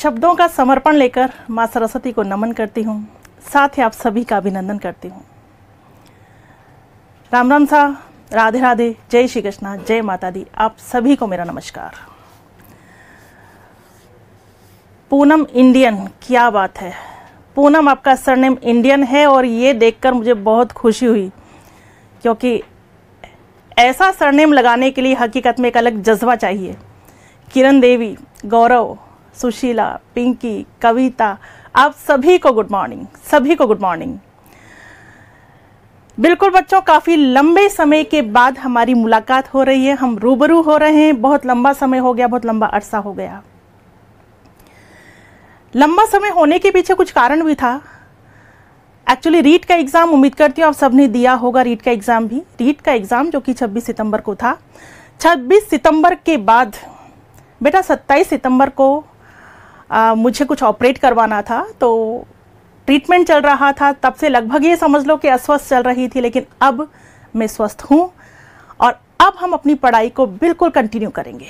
शब्दों का समर्पण लेकर माँ सरस्वती को नमन करती हूँ, साथ ही आप सभी का अभिनंदन करती हूँ। राम राम सा, राधे राधे, जय श्री कृष्णा, जय माता दी। आप सभी को मेरा नमस्कार। पूनम इंडियन, क्या बात है पूनम, आपका सरनेम इंडियन है और ये देखकर मुझे बहुत खुशी हुई, क्योंकि ऐसा सरनेम लगाने के लिए हकीकत में एक अलग जज्बा चाहिए। किरण देवी, गौरव, सुशीला, पिंकी, कविता, आप सभी को गुड मॉर्निंग, सभी को गुड मॉर्निंग। बिल्कुल बच्चों, काफ़ी लंबे समय के बाद हमारी मुलाकात हो रही है, हम रूबरू हो रहे हैं। बहुत लंबा समय हो गया, बहुत लंबा अरसा हो गया। लंबा समय होने के पीछे कुछ कारण भी था। एक्चुअली रीट का एग्ज़ाम, उम्मीद करती हूँ आप सबने दिया होगा रीट का एग्ज़ाम भी। रीट का एग्ज़ाम जो कि 26 सितंबर को था। 26 सितंबर के बाद बेटा 27 सितंबर को मुझे कुछ ऑपरेट करवाना था, तो ट्रीटमेंट चल रहा था। तब से लगभग ये समझ लो कि अस्वस्थ चल रही थी, लेकिन अब मैं स्वस्थ हूँ और अब हम अपनी पढ़ाई को बिल्कुल कंटिन्यू करेंगे।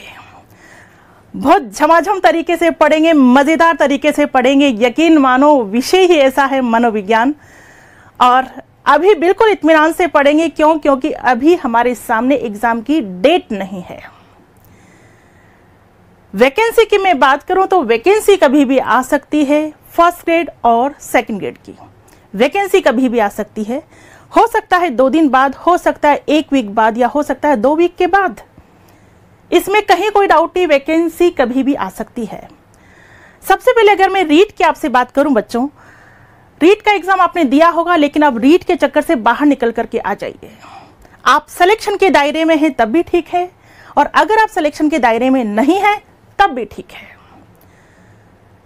बहुत झमाझम तरीके से पढ़ेंगे, मज़ेदार तरीके से पढ़ेंगे। यकीन मानो विषय ही ऐसा है मनोविज्ञान, और अभी बिल्कुल इत्मीनान से पढ़ेंगे। क्यों? क्योंकि अभी हमारे सामने एग्ज़ाम की डेट नहीं है। वैकेंसी की मैं बात करूं तो वैकेंसी कभी भी आ सकती है। फर्स्ट ग्रेड और सेकंड ग्रेड की वैकेंसी कभी भी आ सकती है। हो सकता है 2 दिन बाद, हो सकता है 1 वीक बाद, या हो सकता है 2 वीक के बाद। इसमें कहीं कोई डाउट नहीं, वैकेंसी कभी भी आ सकती है। सबसे पहले अगर मैं रीट की आपसे बात करूं बच्चों, रीट का एग्जाम आपने दिया होगा, लेकिन अब रीट के चक्कर से बाहर निकल करके आ जाइए। आप सिलेक्शन के दायरे में हैं तब भी ठीक है, और अगर आप सिलेक्शन के दायरे में नहीं हैं तब भी ठीक है।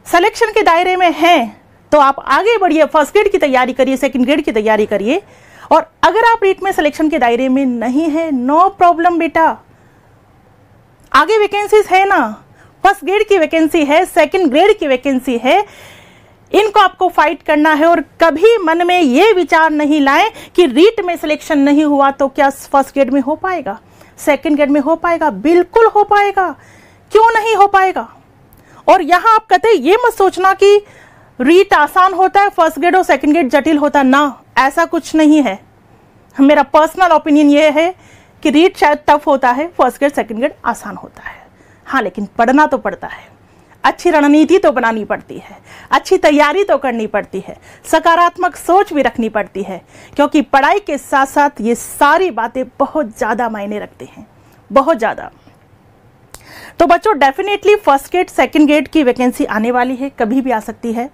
सिलेक्शन के दायरे में हैं तो आप आगे बढ़िए, फर्स्ट ग्रेड की तैयारी करिए, सेकंड ग्रेड की तैयारी करिए। और अगर आप रीट में सिलेक्शन के दायरे में नहीं है, नो प्रॉब्लम बेटा, आगे वैकेंसीज है ना। फर्स्ट ग्रेड की वैकेंसी है, सेकंड ग्रेड की वैकेंसी है, इनको आपको फाइट करना है। और कभी मन में ये विचार नहीं लाएं कि रीट में सिलेक्शन नहीं हुआ तो क्या फर्स्ट ग्रेड में हो पाएगा, सेकंड ग्रेड में हो पाएगा? बिल्कुल हो पाएगा, क्यों नहीं हो पाएगा। और यहां आप कहते ये मत सोचना कि रीट आसान होता है, फर्स्ट ग्रेड और सेकंड ग्रेड जटिल होता है ना, ऐसा कुछ नहीं है। मेरा पर्सनल ओपिनियन ये है कि रीट शायद टफ होता है, फर्स्ट ग्रेड सेकंड ग्रेड आसान होता है। हाँ, लेकिन पढ़ना तो पड़ता है, अच्छी रणनीति तो बनानी पड़ती है, अच्छी तैयारी तो करनी पड़ती है, सकारात्मक सोच भी रखनी पड़ती है, क्योंकि पढ़ाई के साथ साथ ये सारी बातें बहुत ज़्यादा मायने रखती हैं, बहुत ज़्यादा। तो बच्चों definitely first grade second grade की वैकेंसी आने वाली है, कभी भी आ सकती है।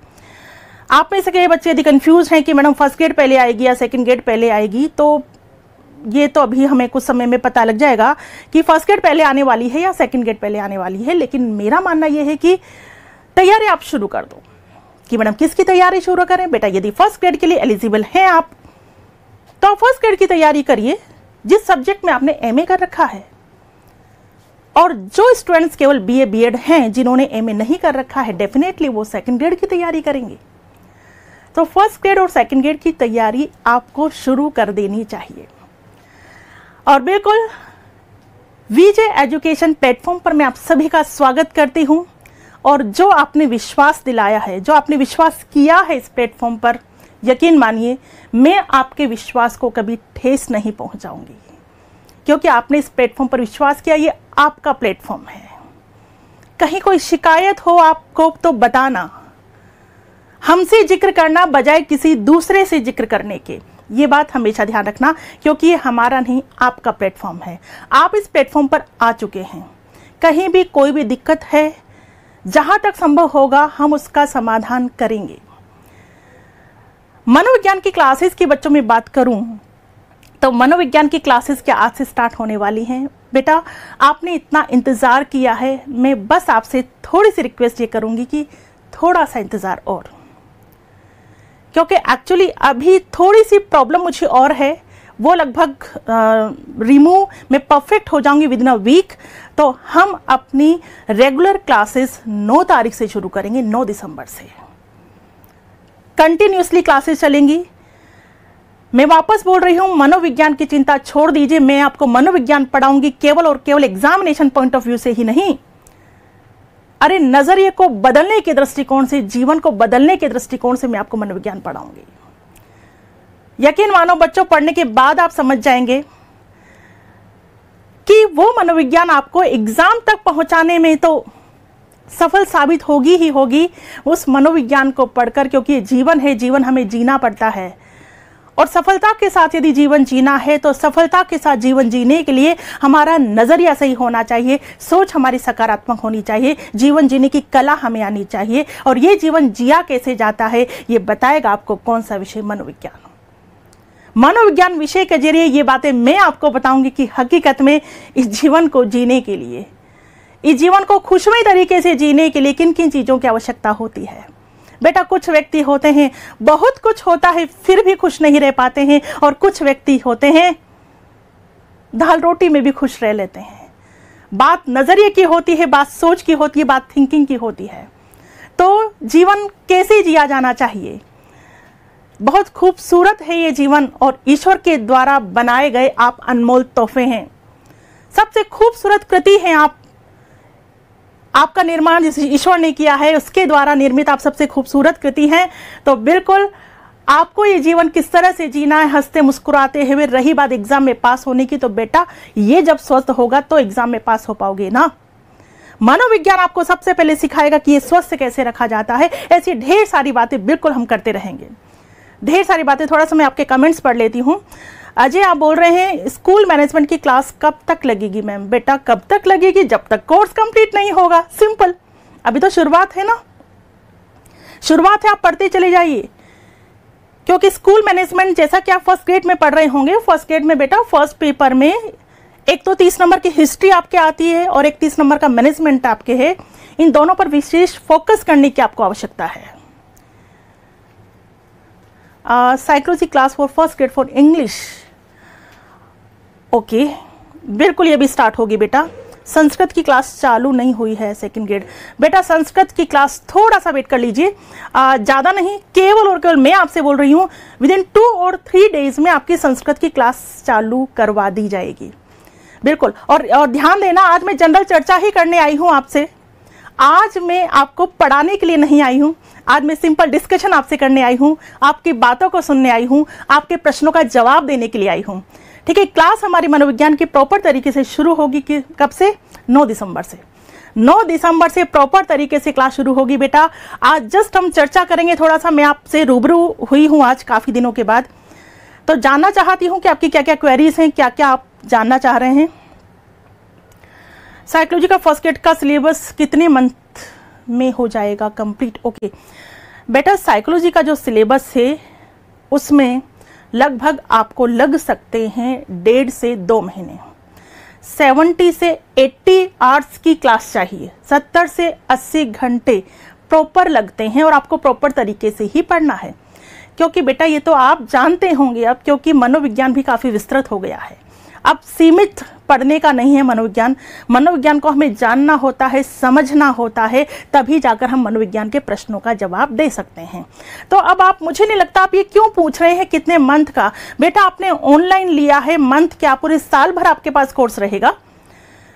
आप में से कई बच्चे यदि कंफ्यूज हैं कि मैडम फर्स्ट ग्रेड पहले आएगी या सेकंड ग्रेड पहले आएगी, तो ये तो अभी हमें कुछ समय में पता लग जाएगा कि फर्स्ट ग्रेड पहले आने वाली है या सेकंड ग्रेड पहले आने वाली है। लेकिन मेरा मानना यह है कि तैयारी आप शुरू कर दो। कि मैडम किसकी तैयारी शुरू करें? बेटा यदि फर्स्ट ग्रेड के लिए एलिजिबल हैं आप, तो फर्स्ट ग्रेड की तैयारी करिए जिस सब्जेक्ट में आपने एमए कर रखा है। और जो स्टूडेंट्स केवल बीए बीएड हैं, जिन्होंने एमए नहीं कर रखा है, डेफिनेटली वो सेकंड ग्रेड की तैयारी करेंगे। तो फर्स्ट ग्रेड और सेकंड ग्रेड की तैयारी आपको शुरू कर देनी चाहिए। और बिल्कुल वीजे एजुकेशन प्लेटफॉर्म पर मैं आप सभी का स्वागत करती हूं। और जो आपने विश्वास दिलाया है, जो आपने विश्वास किया है इस प्लेटफॉर्म पर, यकीन मानिए मैं आपके विश्वास को कभी ठेस नहीं पहुंचाऊंगी, क्योंकि आपने इस प्लेटफॉर्म पर विश्वास किया। ये आपका प्लेटफॉर्म है। कहीं कोई शिकायत हो आपको तो बताना, हमसे जिक्र करना बजाय किसी दूसरे से जिक्र करने के। ये बात हमेशा ध्यान रखना, क्योंकि ये हमारा नहीं आपका प्लेटफॉर्म है। आप इस प्लेटफॉर्म पर आ चुके हैं। कहीं भी कोई भी दिक्कत है, जहां तक संभव होगा हम उसका समाधान करेंगे। मनोविज्ञान की क्लासेस की बच्चों में बात करूं तो मनोविज्ञान की क्लासेस क्या आज से स्टार्ट होने वाली हैं। बेटा आपने इतना इंतज़ार किया है, मैं बस आपसे थोड़ी सी रिक्वेस्ट ये करूंगी कि थोड़ा सा इंतज़ार और, क्योंकि एक्चुअली अभी थोड़ी सी प्रॉब्लम मुझे और है, वो लगभग रिमूव मैं परफेक्ट हो जाऊंगी विद इन अ वीक। तो हम अपनी रेगुलर क्लासेस 9 तारीख से शुरू करेंगे, 9 दिसंबर से कंटिन्यूसली क्लासेस चलेंगी। मैं वापस बोल रही हूँ, मनोविज्ञान की चिंता छोड़ दीजिए। मैं आपको मनोविज्ञान पढ़ाऊंगी केवल और केवल एग्जामिनेशन पॉइंट ऑफ व्यू से ही नहीं, अरे नजरिए को बदलने के दृष्टिकोण से, जीवन को बदलने के दृष्टिकोण से मैं आपको मनोविज्ञान पढ़ाऊंगी। यकीन मानो बच्चों, पढ़ने के बाद आप समझ जाएंगे कि वो मनोविज्ञान आपको एग्जाम तक पहुंचाने में तो सफल साबित होगी ही होगी, उस मनोविज्ञान को पढ़कर, क्योंकि ये जीवन है, जीवन हमें जीना पड़ता है। और सफलता के साथ यदि जीवन जीना है तो सफलता के साथ जीवन जीने के लिए हमारा नजरिया सही होना चाहिए, सोच हमारी सकारात्मक होनी चाहिए, जीवन जीने की कला हमें आनी चाहिए। और ये जीवन जिया कैसे जाता है ये बताएगा आपको कौन सा विषय, मनोविज्ञान। मनोविज्ञान विषय के जरिए ये बातें मैं आपको बताऊंगी कि हकीकत में इस जीवन को जीने के लिए, इस जीवन को खुशमय तरीके से जीने के लिए किन किन चीजों की आवश्यकता होती है। बेटा, कुछ व्यक्ति होते हैं बहुत कुछ होता है फिर भी खुश नहीं रह पाते हैं, और कुछ व्यक्ति होते हैं दाल रोटी में भी खुश रह लेते हैं। बात नजरिए की होती है, बात सोच की होती है, बात थिंकिंग की होती है। तो जीवन कैसे जिया जाना चाहिए, बहुत खूबसूरत है ये जीवन, और ईश्वर के द्वारा बनाए गए आप अनमोल तोहफे हैं। सबसे खूबसूरत कृति है आप, आपका निर्माण जिस ईश्वर ने किया है उसके द्वारा निर्मित आप सबसे खूबसूरत कृति हैं। तो बिल्कुल आपको ये जीवन किस तरह से जीना है, हंसते मुस्कुराते हुए। रही बात एग्जाम में पास होने की, तो बेटा ये जब स्वस्थ होगा तो एग्जाम में पास हो पाओगे ना। मनोविज्ञान आपको सबसे पहले सिखाएगा कि ये स्वस्थ कैसे रखा जाता है। ऐसी ढेर सारी बातें बिल्कुल हम करते रहेंगे, ढेर सारी बातें। थोड़ा सा मैं आपके कमेंट्स पढ़ लेती हूँ। अजय आप बोल रहे हैं स्कूल मैनेजमेंट की क्लास कब तक लगेगी मैम? बेटा कब तक लगेगी? जब तक कोर्स कंप्लीट नहीं होगा, सिंपल। अभी तो शुरुआत है ना, शुरुआत है, आप पढ़ते चले जाइए। क्योंकि स्कूल मैनेजमेंट जैसा कि आप फर्स्ट ग्रेड में पढ़ रहे होंगे, फर्स्ट ग्रेड में बेटा फर्स्ट पेपर में एक तो 30 नंबर की हिस्ट्री आपके आती है और एक 30 नंबर का मैनेजमेंट आपके है। इन दोनों पर विशेष फोकस करने की आपको आवश्यकता है। Psychology class for first grade for English, okay, बिल्कुल ये भी स्टार्ट होगी बेटा। संस्कृत की क्लास चालू नहीं हुई है सेकंड ग्रेड। बेटा संस्कृत की क्लास थोड़ा सा वेट कर लीजिए, ज़्यादा नहीं, केवल और केवल मैं आपसे बोल रही हूँ विदिन 2 और 3 डेज में आपकी संस्कृत की क्लास चालू करवा दी जाएगी, बिल्कुल। और ध्यान देना, आज मैं जनरल चर्चा ही करने आई हूँ आपसे, आज मैं आपको पढ़ाने के लिए नहीं आई हूँ। आज मैं सिंपल डिस्कशन आपसे करने आई हूँ, आपकी बातों को सुनने आई हूँ, आपके प्रश्नों का जवाब देने के लिए आई हूँ, ठीक है। क्लास हमारी मनोविज्ञान की प्रॉपर तरीके से शुरू होगी कि कब से? 9 दिसंबर से। 9 दिसंबर से प्रॉपर तरीके से क्लास शुरू होगी बेटा। आज जस्ट हम चर्चा करेंगे, थोड़ा सा मैं आपसे रूबरू हुई हूँ आज काफ़ी दिनों के बाद, तो जानना चाहती हूँ कि आपकी क्या क्या क्वेरीज हैं, क्या क्या आप जानना चाह रहे हैं। साइकोलॉजी का फर्स्ट ग्रेड का सिलेबस कितने मंथ में हो जाएगा कंप्लीट? ओके बेटा, साइकोलॉजी का जो सिलेबस है उसमें लगभग आपको लग सकते हैं 1.5 से 2 महीने। 70 से 80 आवर्स की क्लास चाहिए, 70 से 80 घंटे प्रॉपर लगते हैं, और आपको प्रॉपर तरीके से ही पढ़ना है। क्योंकि बेटा ये तो आप जानते होंगे अब, क्योंकि मनोविज्ञान भी काफ़ी विस्तृत हो गया है। अब सीमित पढ़ने का नहीं है मनोविज्ञान। मनोविज्ञान को हमें जानना होता है, समझना होता है, तभी जाकर हम मनोविज्ञान के प्रश्नों का जवाब दे सकते हैं। तो अब आप, मुझे नहीं लगता आप ये क्यों पूछ रहे हैं कितने मंथ का। बेटा आपने ऑनलाइन लिया है, मंथ क्या पूरे साल भर आपके पास कोर्स रहेगा।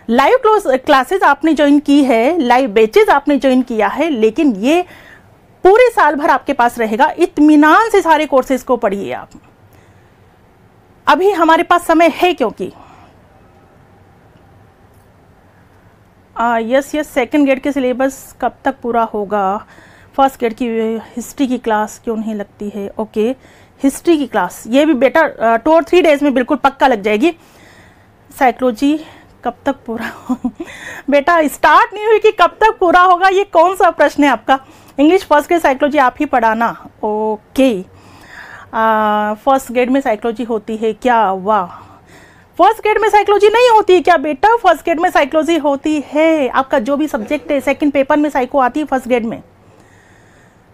लाइव क्लासेस आपने ज्वाइन की है, लाइव बैचेज आपने ज्वाइन किया है, लेकिन ये पूरे साल भर आपके पास रहेगा। इत्मीनान से सारे कोर्सेज को पढ़िए आप। अभी हमारे पास समय है, क्योंकि यस सेकंड ग्रेड के सिलेबस कब तक पूरा होगा? फर्स्ट ग्रेड की हिस्ट्री की क्लास क्यों नहीं लगती है? ओके, हिस्ट्री की क्लास ये भी बेटा 2 और 3 डेज में बिल्कुल पक्का लग जाएगी। साइकोलॉजी कब तक पूरा बेटा स्टार्ट नहीं हुई कि कब तक पूरा होगा, ये कौन सा प्रश्न है आपका? इंग्लिश फर्स्ट ग्रेड साइकोलॉजी आप ही पढ़ाना, ओके। फर्स्ट ग्रेड में साइकोलॉजी होती है क्या? वाह, फर्स्ट ग्रेड में साइकोलॉजी नहीं होती है क्या बेटा? फर्स्ट ग्रेड में साइकोलॉजी होती है। आपका जो भी सब्जेक्ट है, सेकंड पेपर में साइको आती है फर्स्ट ग्रेड में।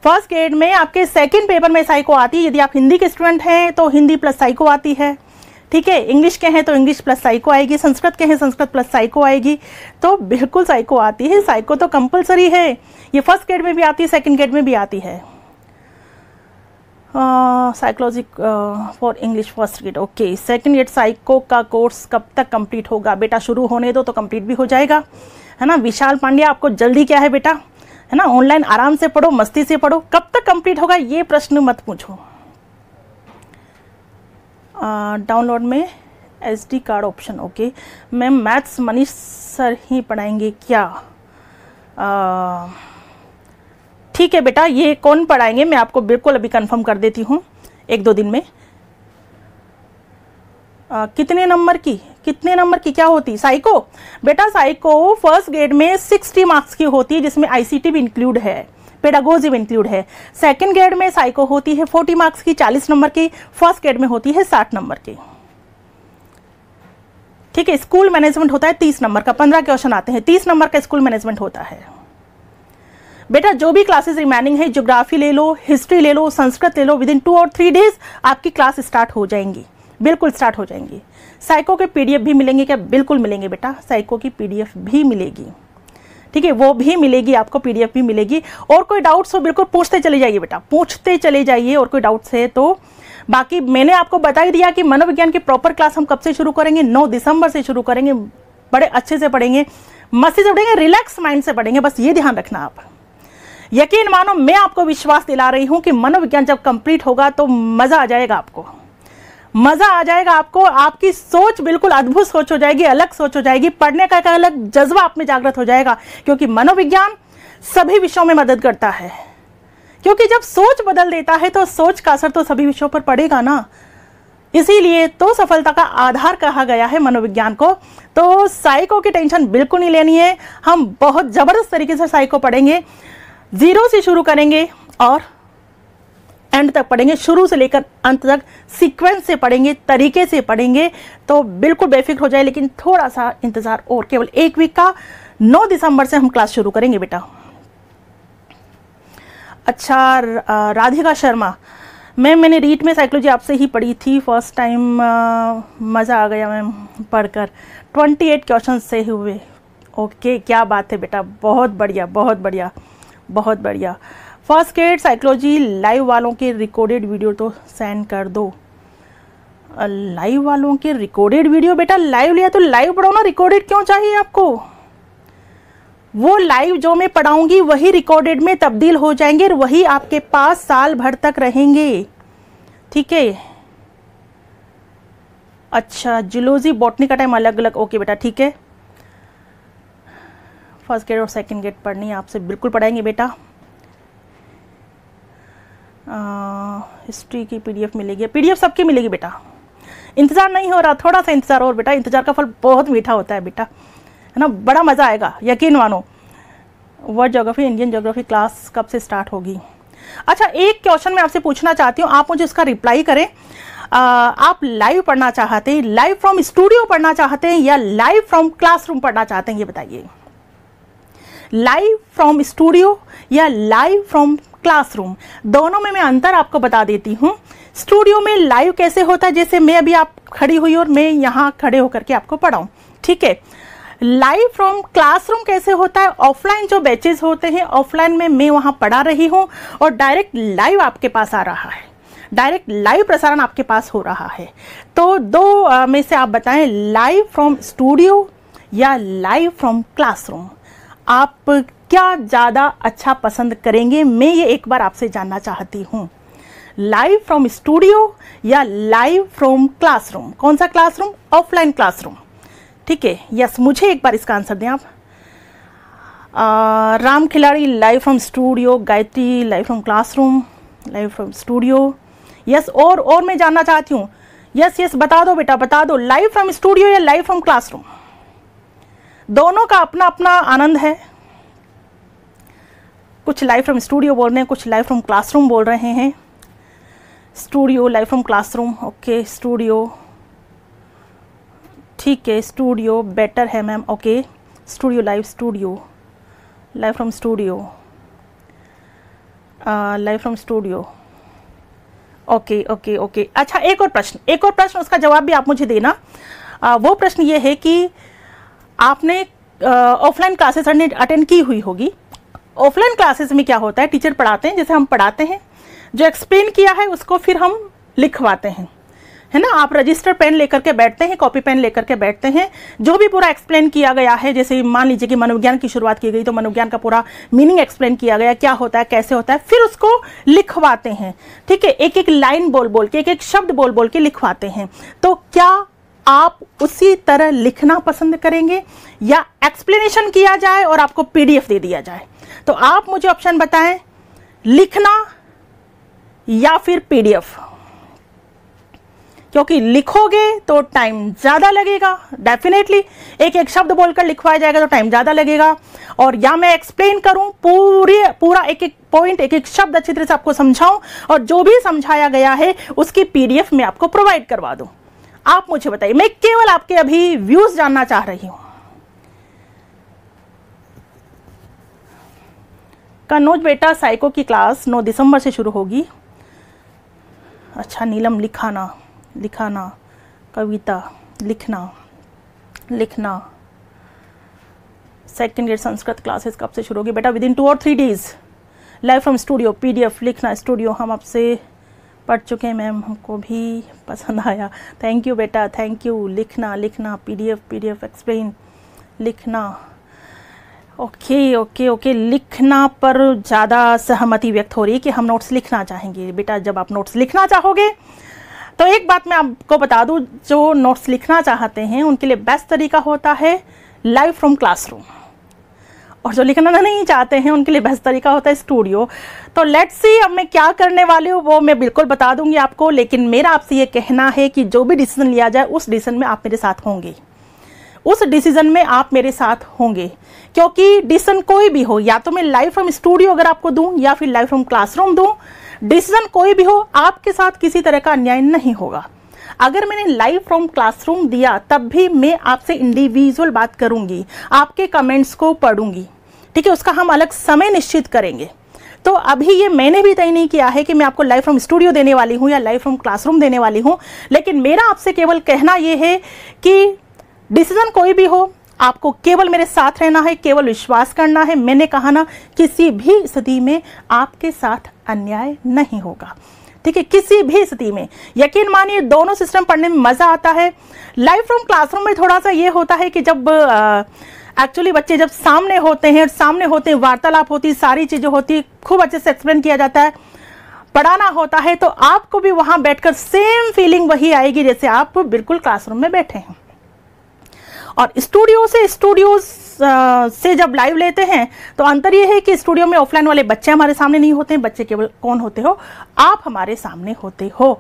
फर्स्ट ग्रेड में आपके सेकंड पेपर में साइको आती है। यदि आप हिंदी के स्टूडेंट हैं तो हिंदी प्लस साइको आती है, ठीक है। इंग्लिश के हैं तो इंग्लिश प्लस साइको आएगी, संस्कृत के हैं संस्कृत प्लस साइको आएगी, तो बिल्कुल साइको आती है। साइको तो कंपलसरी है, ये फर्स्ट ग्रेड में भी आती है, सेकंड ग्रेड में भी आती है। Psychology for English first grade, okay. Second grade psycho का कोर्स कब तक कंप्लीट होगा? बेटा शुरू होने दो तो कंप्लीट भी हो जाएगा, है ना। विशाल पांड्या, आपको जल्दी क्या है बेटा, है ना। ऑनलाइन आराम से पढ़ो, मस्ती से पढ़ो। कब तक कंप्लीट होगा ये प्रश्न मत पूछो। डाउनलोड में SD card option, okay. Ma'am maths Manish sir ही पढ़ाएंगे क्या? ठीक है बेटा, ये कौन पढ़ाएंगे मैं आपको बिल्कुल अभी कंफर्म कर देती हूँ, 1-2 दिन में। कितने नंबर की क्या होती साइको? बेटा साइको फर्स्ट ग्रेड में 60 मार्क्स की होती है, जिसमें ICT भी इंक्लूड है, पेडागोजी भी इंक्लूड है। सेकंड ग्रेड में साइको होती है 40 मार्क्स की, 40 नंबर की। फर्स्ट ग्रेड में होती है 60 नंबर की। ठीक है। स्कूल मैनेजमेंट होता है 30 नंबर का, 15 क्वेश्चन आते हैं, 30 नंबर का स्कूल मैनेजमेंट होता है। बेटा जो भी क्लासेस रिमेनिंग है, ज्योग्राफी ले लो, हिस्ट्री ले लो, संस्कृत ले लो, विद इन 2 और 3 डेज आपकी क्लास स्टार्ट हो जाएंगी, बिल्कुल स्टार्ट हो जाएंगी। साइको के PDF भी मिलेंगे क्या? बिल्कुल मिलेंगे बेटा, साइको की PDF भी मिलेगी। ठीक है, वो भी मिलेगी आपको, PDF भी मिलेगी। और कोई डाउट्स हो बिल्कुल पूछते चले जाइए बेटा, पूछते चले जाइए और कोई डाउट्स है तो। बाकी मैंने आपको बता ही दिया कि मनोविज्ञान की प्रॉपर क्लास हम कब से शुरू करेंगे, 9 दिसंबर से शुरू करेंगे। बड़े अच्छे से पढ़ेंगे, मस्ती से पढ़ेंगे, रिलैक्स माइंड से पढ़ेंगे, बस ये ध्यान रखना आप। यकीन मानो, मैं आपको विश्वास दिला रही हूं कि मनोविज्ञान जब कंप्लीट होगा तो मजा आ जाएगा आपको, मजा आ जाएगा आपको। आपकी सोच बिल्कुल अद्भुत सोच हो जाएगी, अलग सोच हो जाएगी, पढ़ने का एक अलग जज्बा आप में जागृत हो जाएगा, क्योंकि मनोविज्ञान सभी विषयों में मदद करता है। क्योंकि जब सोच बदल देता है तो सोच का असर तो सभी विषयों पर पड़ेगा ना। इसीलिए तो सफलता का आधार कहा गया है मनोविज्ञान को। तो साइको की टेंशन बिल्कुल नहीं लेनी है, हम बहुत जबरदस्त तरीके से साइको पढ़ेंगे, 0 से शुरू करेंगे और एंड तक पढ़ेंगे, शुरू से लेकर अंत तक सीक्वेंस से पढ़ेंगे, तरीके से पढ़ेंगे। तो बिल्कुल बेफिक्र हो जाए, लेकिन थोड़ा सा इंतजार और, केवल 1 वीक का। 9 दिसंबर से हम क्लास शुरू करेंगे बेटा। अच्छा, राधिका शर्मा, मैंने रीट में साइकोलॉजी आपसे ही पढ़ी थी फर्स्ट टाइम, मज़ा आ गया मैम पढ़कर, 28 क्वेश्चन से हुए। ओके, क्या बात है बेटा, बहुत बढ़िया बहुत बढ़िया बहुत बढ़िया। फर्स्ट ग्रेड साइकोलॉजी लाइव वालों के रिकॉर्डेड वीडियो तो सेंड कर दो। लाइव वालों के रिकॉर्डेड वीडियो? बेटा लाइव लिया तो लाइव पढ़ो ना, रिकॉर्डेड क्यों चाहिए आपको? वो लाइव जो मैं पढ़ाऊंगी वही रिकॉर्डेड में तब्दील हो जाएंगे और वही आपके पास साल भर तक रहेंगे। ठीक है। अच्छा, जूलॉजी बॉटनी का टाइम अलग अलग, ओके बेटा ठीक है। फर्स्ट ग्रेड और सेकंड ग्रेड पढ़नी है आपसे, बिल्कुल पढ़ाएंगे बेटा। हिस्ट्री की PDF मिलेगी, PDF सबकी मिलेगी बेटा। इंतजार नहीं हो रहा, थोड़ा सा इंतजार और बेटा, इंतजार का फल बहुत मीठा होता है बेटा, है ना। बड़ा मजा आएगा, यकीन मानो। World geography, Indian geography class कब से स्टार्ट होगी? अच्छा, एक क्वेश्चन मैं आपसे पूछना चाहती हूँ, आप मुझे उसका रिप्लाई करें। आप लाइव पढ़ना चाहते हैं, लाइव फ्रॉम स्टूडियो पढ़ना चाहते हैं, या लाइव फ्रॉम क्लासरूम पढ़ना चाहते हैं, ये बताइए। लाइव फ्रॉम स्टूडियो या लाइव फ्रॉम क्लासरूम, दोनों में मैं अंतर आपको बता देती हूँ। स्टूडियो में लाइव कैसे होता है, जैसे मैं अभी आप खड़ी हुई और मैं यहाँ खड़े होकर के आपको पढ़ाऊँ, ठीक है। लाइव फ्रॉम क्लासरूम कैसे होता है, ऑफलाइन जो बैचेस होते हैं, ऑफलाइन में मैं वहाँ पढ़ा रही हूँ और डायरेक्ट लाइव आपके पास आ रहा है, डायरेक्ट लाइव प्रसारण आपके पास हो रहा है। तो दो में से आप बताएं, लाइव फ्रॉम स्टूडियो या लाइव फ्रॉम क्लासरूम, आप क्या ज़्यादा अच्छा पसंद करेंगे? मैं ये एक बार आपसे जानना चाहती हूँ। लाइव फ्रॉम स्टूडियो या लाइव फ्रॉम क्लासरूम? कौन सा क्लासरूम? ऑफलाइन क्लासरूम, ठीक है। यस, मुझे एक बार इसका आंसर दें आप। राम खिलाड़ी live from studio, Gayatri live from classroom, live from studio. Yes, और मैं जानना चाहती हूँ। यस, बता दो बेटा, बता दो, लाइव फ्रॉम स्टूडियो या लाइव फ्रॉम क्लासरूम? दोनों का अपना अपना आनंद है। कुछ लाइव फ्रॉम स्टूडियो बोल रहे हैं, कुछ लाइव फ्रॉम क्लासरूम बोल रहे हैं। Studio, live from classroom, okay. Studio, ठीक है, स्टूडियो बेटर है ma'am, okay. Studio, live from studio, live from studio, okay. अच्छा, एक और प्रश्न, उसका जवाब भी आप मुझे देना। वो प्रश्न ये है कि आपने ऑफलाइन क्लासेस अटेंड की हुई होगी। ऑफलाइन क्लासेस में क्या होता है, टीचर पढ़ाते हैं, जैसे हम पढ़ाते हैं जो एक्सप्लेन किया है उसको फिर हम लिखवाते हैं, है ना। आप रजिस्टर पेन लेकर के बैठते हैं, कॉपी पेन लेकर के बैठते हैं, जो भी पूरा एक्सप्लेन किया गया है, जैसे मान लीजिए कि मनोविज्ञान की शुरुआत की गई तो मनोविज्ञान का पूरा मीनिंग एक्सप्लेन किया गया, क्या होता है, कैसे होता है, फिर उसको लिखवाते हैं, ठीक है। एक एक लाइन बोल बोल के, एक एक शब्द बोल बोल के लिखवाते हैं। तो क्या आप उसी तरह लिखना पसंद करेंगे या एक्सप्लेनेशन किया जाए और आपको पीडीएफ दे दिया जाए? तो आप मुझे ऑप्शन बताएं, लिखना या फिर पीडीएफ। क्योंकि लिखोगे तो टाइम ज्यादा लगेगा, डेफिनेटली एक एक शब्द बोलकर लिखवाया जाएगा तो टाइम ज्यादा लगेगा, और या मैं एक्सप्लेन करूं पूरा एक एक पॉइंट, एक एक शब्द अच्छी तरह से आपको समझाऊं और जो भी समझाया गया है उसकी पीडीएफ में आपको प्रोवाइड करवा दूं। आप मुझे बताइए, मैं केवल आपके अभी व्यूज जानना चाह रही हूं। कन्नौज बेटा साइको की क्लास 9 दिसंबर से शुरू होगी। अच्छा नीलम, लिखाना, कविता, लिखना। सेकंड ईयर संस्कृत क्लासेस कब से शुरू होगी? बेटा विद इन 2 और 3 days. Live from studio, PDF, लिखना, स्टूडियो हम आपसे पढ़ चुके हैं मैम, हमको भी पसंद आया। थैंक यू बेटा, थैंक यू। लिखना, पीडीएफ एक्सप्लेन, लिखना। ओके, लिखना पर ज़्यादा सहमति व्यक्त हो रही है कि हम नोट्स लिखना चाहेंगे। बेटा जब आप नोट्स लिखना चाहोगे तो एक बात मैं आपको बता दूं, जो नोट्स लिखना चाहते हैं उनके लिए बेस्ट तरीका होता है लाइव फ्रॉम क्लासरूम, और जो लिखना नहीं चाहते हैं उनके लिए बेस्ट तरीका होता है स्टूडियो। तो लेट्स सी अब मैं क्या करने वाली हूँ वो मैं बिल्कुल बता दूंगी आपको, लेकिन मेरा आपसे ये कहना है कि जो भी डिसीजन लिया जाए उस डिसीजन में आप मेरे साथ होंगे, उस डिसीजन में आप मेरे साथ होंगे। क्योंकि डिसीजन कोई भी हो, या तो मैं लाइव फ्रॉम स्टूडियो अगर आपको दूं या फिर लाइव फ्रॉम क्लासरूम दूं, डिसीजन कोई भी हो, आपके साथ किसी तरह का अन्याय नहीं होगा। अगर मैंने लाइव फ्रॉम क्लासरूम दिया तब भी मैं आपसे इंडिविजुअल बात करूंगी, आपके कमेंट्स को पढ़ूंगी, ठीक है। उसका हम अलग समय निश्चित करेंगे। तो अभी ये मैंने भी तय नहीं किया है कि मैं आपको लाइव फ्रॉम स्टूडियो देने वाली हूं या लाइव फ्रॉम क्लासरूम देने वाली हूं, लेकिन मेरा आपसे केवल कहना यह है कि डिसीजन कोई भी हो, आपको केवल मेरे साथ रहना है, केवल विश्वास करना है। मैंने कहा ना, किसी भी स्थिति में आपके साथ अन्याय नहीं होगा, ठीक है, किसी भी स्थिति में। यकीन मानिए दोनों सिस्टम पढ़ने में मजा आता है। लाइव फ्रॉम क्लासरूम में थोड़ा सा ये होता है कि जब एक्चुअली बच्चे जब सामने होते हैं, वार्तालाप होती, सारी चीजें होती, खूब अच्छे से एक्सप्लेन किया जाता है, पढ़ाना होता है, तो आपको भी वहां बैठकर सेम फीलिंग वही आएगी जैसे आप बिल्कुल क्लासरूम में बैठे हैं। और स्टूडियो से जब लाइव लेते हैं तो अंतर यह है कि स्टूडियो में ऑफलाइन वाले बच्चे हमारे सामने नहीं होते हैं, बच्चे केवल कौन होते हो, आप हमारे सामने होते हो।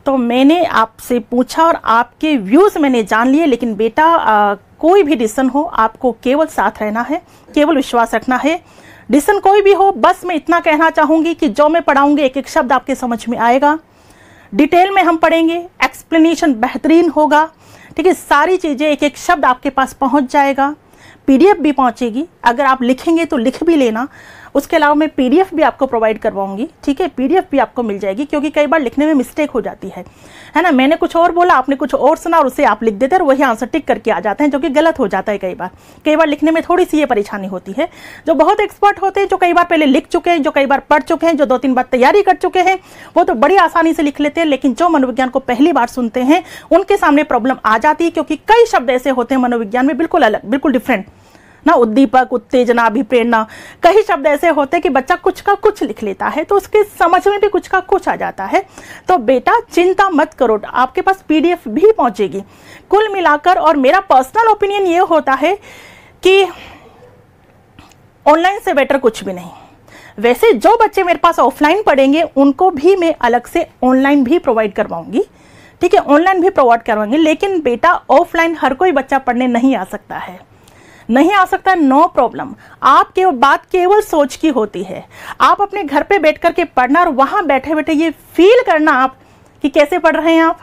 तो मैंने आपसे पूछा और आपके व्यूज मैंने जान लिए, लेकिन बेटा कोई भी डिसीजन हो, आपको केवल साथ रहना है, केवल विश्वास रखना है। डिसीजन कोई भी हो, बस मैं इतना कहना चाहूंगी कि जो मैं पढ़ाऊंगी एक एक शब्द आपके समझ में आएगा, डिटेल में हम पढ़ेंगे, एक्सप्लेनेशन बेहतरीन होगा, ठीक है, सारी चीजें एक एक शब्द आपके पास पहुंच जाएगा, पीडीएफ भी पहुंचेगी। अगर आप लिखेंगे तो लिख भी लेना, उसके अलावा मैं पीडीएफ भी आपको प्रोवाइड करवाऊंगी, ठीक है, पीडीएफ भी आपको मिल जाएगी, क्योंकि कई बार लिखने में मिस्टेक हो जाती है ना। मैंने कुछ और बोला, आपने कुछ और सुना और उसे आप लिख देते हैं और वही आंसर टिक करके आ जाते हैं, जो कि गलत हो जाता है। कई बार लिखने में थोड़ी सी ये परेशानी होती है। जो बहुत एक्सपर्ट होते हैं, जो कई बार पहले लिख चुके हैं, जो कई बार पढ़ चुके हैं, जो 2-3 बार तैयारी कर चुके हैं, वो तो बड़ी आसानी से लिख लेते हैं। लेकिन जो मनोविज्ञान को पहली बार सुनते हैं उनके सामने प्रॉब्लम आ जाती है, क्योंकि कई शब्द ऐसे होते हैं मनोविज्ञान में बिल्कुल अलग, बिल्कुल डिफरेंट ना, उद्दीपक, उत्तेजना, अभिप्रेरणा, कई शब्द ऐसे होते हैं कि बच्चा कुछ का कुछ लिख लेता है, तो उसके समझ में भी कुछ का कुछ आ जाता है। तो बेटा चिंता मत करो, आपके पास पीडीएफ भी पहुंचेगी। कुल मिलाकर और मेरा पर्सनल ओपिनियन ये होता है कि ऑनलाइन से बेटर कुछ भी नहीं। वैसे जो बच्चे मेरे पास ऑफलाइन पढ़ेंगे उनको भी मैं अलग से ऑनलाइन भी प्रोवाइड करवाऊंगी, ठीक है, ऑनलाइन भी प्रोवाइड करवाएंगे। लेकिन बेटा ऑफलाइन हर कोई बच्चा पढ़ने नहीं आ सकता है, नो प्रॉब्लम। आपके बात केवल सोच की होती है। आप अपने घर पे बैठ करके पढ़ना और वहां बैठे बैठे ये फील करना आप कि कैसे पढ़ रहे हैं, आप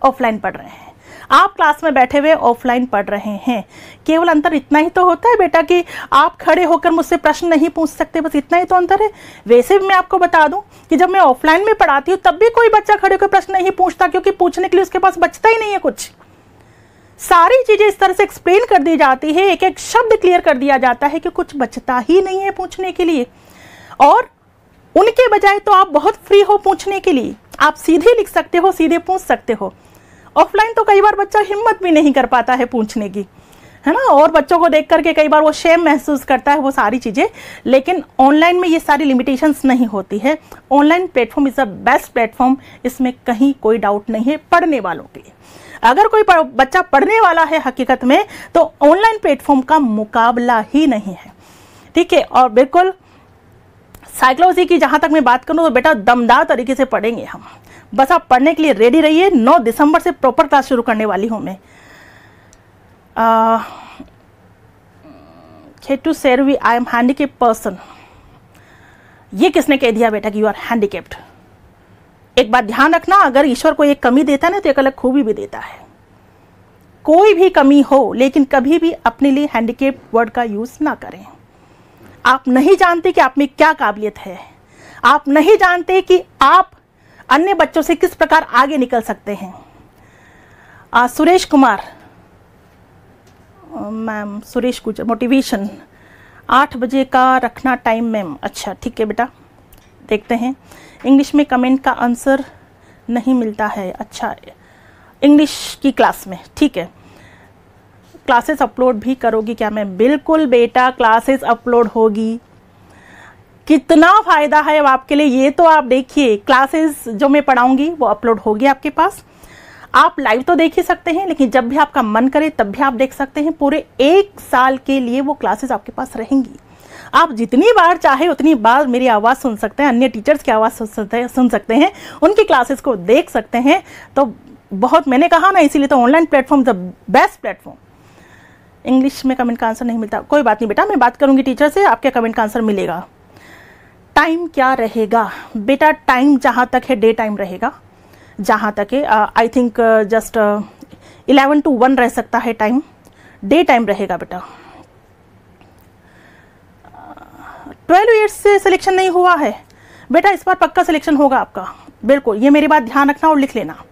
ऑफलाइन पढ़ रहे हैं, आप क्लास में बैठे हुए ऑफलाइन पढ़ रहे हैं। केवल अंतर इतना ही तो होता है बेटा कि आप खड़े होकर मुझसे प्रश्न नहीं पूछ सकते, बस इतना ही तो अंतर है। वैसे भी मैं आपको बता दूं कि जब मैं ऑफलाइन में पढ़ाती हूँ तब भी कोई बच्चा खड़े होकर प्रश्न नहीं पूछता, क्योंकि पूछने के लिए उसके पास बचता ही नहीं है कुछ। सारी चीजें इस तरह से एक्सप्लेन कर दी जाती है, एक एक शब्द क्लियर कर दिया जाता है कि कुछ बचता ही नहीं है पूछने के लिए। और उनके बजाय तो आप बहुत फ्री हो पूछने के लिए, आप सीधे लिख सकते हो, सीधे पूछ सकते हो। ऑफलाइन तो कई बार बच्चा हिम्मत भी नहीं कर पाता है पूछने की, है ना, और बच्चों को देख करके कई बार वो शेम महसूस करता है, वो सारी चीज़ें। लेकिन ऑनलाइन में ये सारी लिमिटेशंस नहीं होती है। Online platform is the best platform, इसमें कहीं कोई डाउट नहीं है पढ़ने वालों के लिए। अगर कोई बच्चा पढ़ने वाला है हकीकत में, तो ऑनलाइन प्लेटफॉर्म का मुकाबला ही नहीं है, ठीक है। और बिल्कुल साइकोलॉजी की जहाँ तक मैं बात करूँ तो बेटा दमदार तरीके से पढ़ेंगे हम, बस आप पढ़ने के लिए रेडी रहिए। 9 दिसंबर से प्रॉपर क्लास शुरू करने वाली हूँ मैं। टू शेरवी आई एम हैंडीकेप्ड पर्सन, ये किसने कह दिया बेटा कि यू आर हैंडीकेप्ड? एक बात ध्यान रखना, अगर ईश्वर को एक कमी देता है ना तो एक अलग खूबी भी देता है। कोई भी कमी हो, लेकिन कभी भी अपने लिए हैंडीकेप्ड वर्ड का यूज ना करें। आप नहीं जानते कि आप में क्या काबिलियत है, आप नहीं जानते कि आप अन्य बच्चों से किस प्रकार आगे निकल सकते हैं। सुरेश कुमार मैम, सुरेश गुजर, मोटिवेशन 8 बजे का रखना टाइम मैम। अच्छा ठीक है बेटा, देखते हैं। इंग्लिश में कमेंट का आंसर नहीं मिलता है, अच्छा इंग्लिश की क्लास में, ठीक है। क्लासेस अपलोड भी करोगी क्या मैम? बिल्कुल बेटा, क्लासेस अपलोड होगी। कितना फ़ायदा है अब आपके लिए ये तो आप देखिए। क्लासेस जो मैं पढ़ाऊंगी वो अपलोड होगी आपके पास। आप लाइव तो देख ही सकते हैं, लेकिन जब भी आपका मन करे तब भी आप देख सकते हैं। पूरे 1 साल के लिए वो क्लासेस आपके पास रहेंगी। आप जितनी बार चाहे उतनी बार मेरी आवाज़ सुन सकते हैं, अन्य टीचर्स की आवाज़ सुन सकते हैं, उनकी क्लासेस को देख सकते हैं। तो बहुत, मैंने कहा ना, इसीलिए तो online platform the best platform. English में कमेंट का आंसर नहीं मिलता, कोई बात नहीं बेटा, मैं बात करूंगी टीचर से, आपके कमेंट का आंसर मिलेगा। टाइम क्या रहेगा बेटा? टाइम जहाँ तक है डे टाइम रहेगा, जहाँ तक है आई थिंक जस्ट 11 to 1 रह सकता है टाइम, डे टाइम रहेगा बेटा। 12 ईयर्स से सिलेक्शन नहीं हुआ है बेटा, इस बार पक्का सिलेक्शन होगा आपका, बिल्कुल। ये मेरी बात ध्यान रखना और लिख लेना,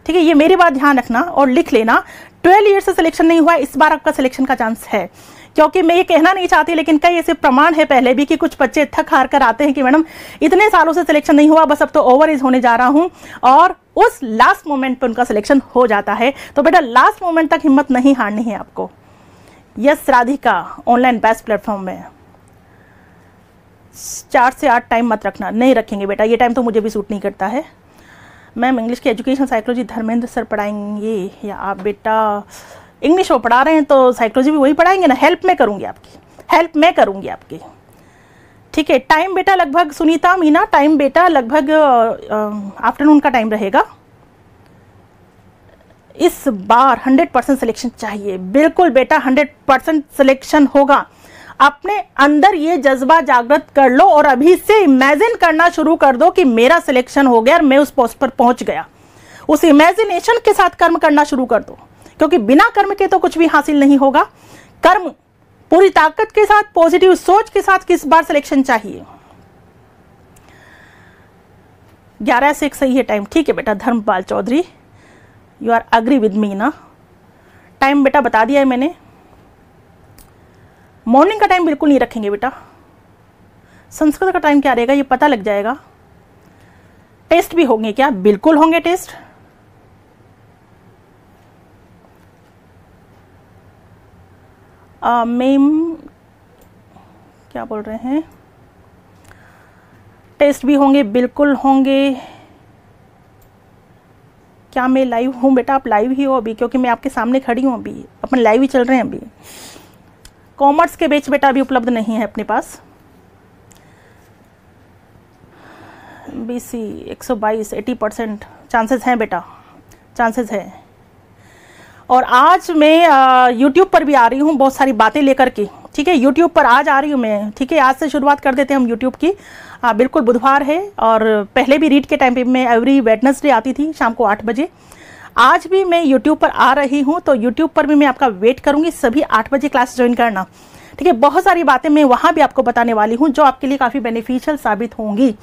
ठीक है, ये मेरी बात ध्यान रखना और लिख लेना। 12 ईयर्स से सिलेक्शन नहीं हुआ, इस बार आपका सिलेक्शन का चांस है। क्योंकि मैं ये कहना नहीं चाहती, लेकिन कई ऐसे प्रमाण है पहले भी कि कुछ बच्चे थक हार कर आते हैं कि मैडम इतने सालों से सिलेक्शन नहीं हुआ, बस अब तो ओवर एज होने जा रहा हूँ, और उस लास्ट मोमेंट पर उनका सिलेक्शन हो जाता है। तो बेटा लास्ट मोमेंट तक हिम्मत नहीं हारनी है आपको। Yes Radhika, online best platform में 4 से 8 टाइम मत रखना। नहीं रखेंगे बेटा, ये टाइम तो मुझे भी सूट नहीं करता है। मैम इंग्लिश की एजुकेशन साइकोलॉजी धर्मेंद्र सर पढ़ाएंगे या आप? बेटा इंग्लिश वो पढ़ा रहे हैं तो साइकोलॉजी भी वही पढ़ाएंगे ना। हेल्प मैं करूँगी आपकी, हेल्प मैं करूँगी आपकी, ठीक है। टाइम बेटा लगभग, सुनीता मीना, टाइम बेटा लगभग आफ्टरनून का टाइम रहेगा। इस बार 100% सिलेक्शन चाहिए। बिल्कुल बेटा 100% सिलेक्शन होगा। अपने अंदर ये जज्बा जागृत कर लो और अभी से इमेजिन करना शुरू कर दो कि मेरा सिलेक्शन हो गया और मैं उस पोस्ट पर पहुंच गया। उस इमेजिनेशन के साथ कर्म करना शुरू कर दो, क्योंकि बिना कर्म के तो कुछ भी हासिल नहीं होगा। कर्म पूरी ताकत के साथ, पॉजिटिव सोच के साथ किस बार सिलेक्शन चाहिए। 11 से 1 सही है टाइम, ठीक है बेटा। Dharampal Chaudhary, you are agree with me ना? टाइम बेटा बता दिया है मैंने। मॉर्निंग का टाइम बिल्कुल नहीं रखेंगे बेटा। संस्कृत का टाइम क्या रहेगा ये पता लग जाएगा। टेस्ट भी होंगे क्या? बिल्कुल होंगे टेस्ट। मैम क्या बोल रहे हैं? टेस्ट भी होंगे, बिल्कुल होंगे। क्या मैं लाइव हूँ बेटा? आप लाइव ही हो अभी, क्योंकि मैं आपके सामने खड़ी हूँ अभी, अपन लाइव ही चल रहे हैं अभी। कॉमर्स के बैच बेटा अभी उपलब्ध नहीं है अपने पास। BC 122 80% चांसेस हैं बेटा, चांसेस हैं। और आज मैं YouTube पर भी आ रही हूँ बहुत सारी बातें लेकर के, ठीक है। YouTube पर आज आ रही हूँ मैं, ठीक है। आज से शुरुआत कर देते हैं हम YouTube की। बिल्कुल बुधवार है, और पहले भी रीड के टाइम पे मैं एवरी वेडनेसडे आती थी शाम को 8 बजे। आज भी मैं YouTube पर आ रही हूँ, तो YouTube पर भी मैं आपका वेट करूँगी। सभी 8 बजे क्लास ज्वाइन करना, ठीक है। बहुत सारी बातें मैं वहाँ भी आपको बताने वाली हूँ जो आपके लिए काफ़ी बेनिफिशियल साबित होंगी,